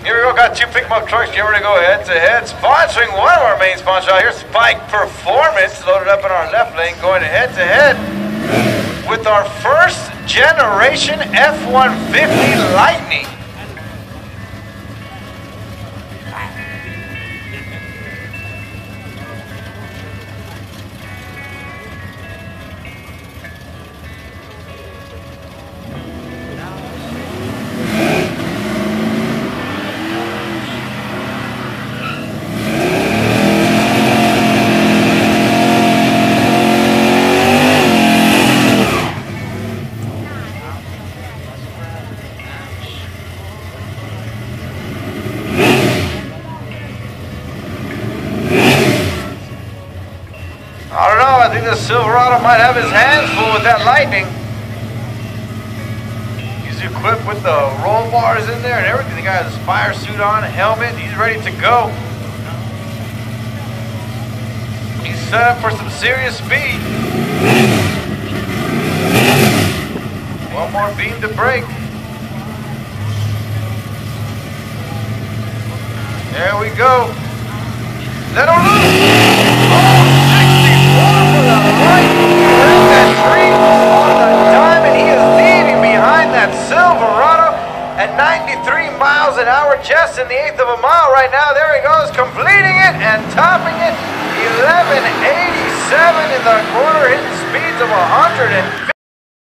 Here we go, got two pick-em-up trucks getting ready to go head-to-head. Sponsoring one of our main sponsors out here, Spike Performance, loaded up in our left lane, going head-to-head with our first generation F-150 Lightning. I don't know, I think the Silverado might have his hands full with that Lightning. He's equipped with the roll bars in there and everything. The guy has his fire suit on, a helmet, he's ready to go. He's set up for some serious speed. One more beam to break. There we go. Let him loose! Silverado at 93 miles an hour, just in the 1/8 of a mile right now. There he goes, completing it and topping it. 1187 in the corner, hitting speeds of 150.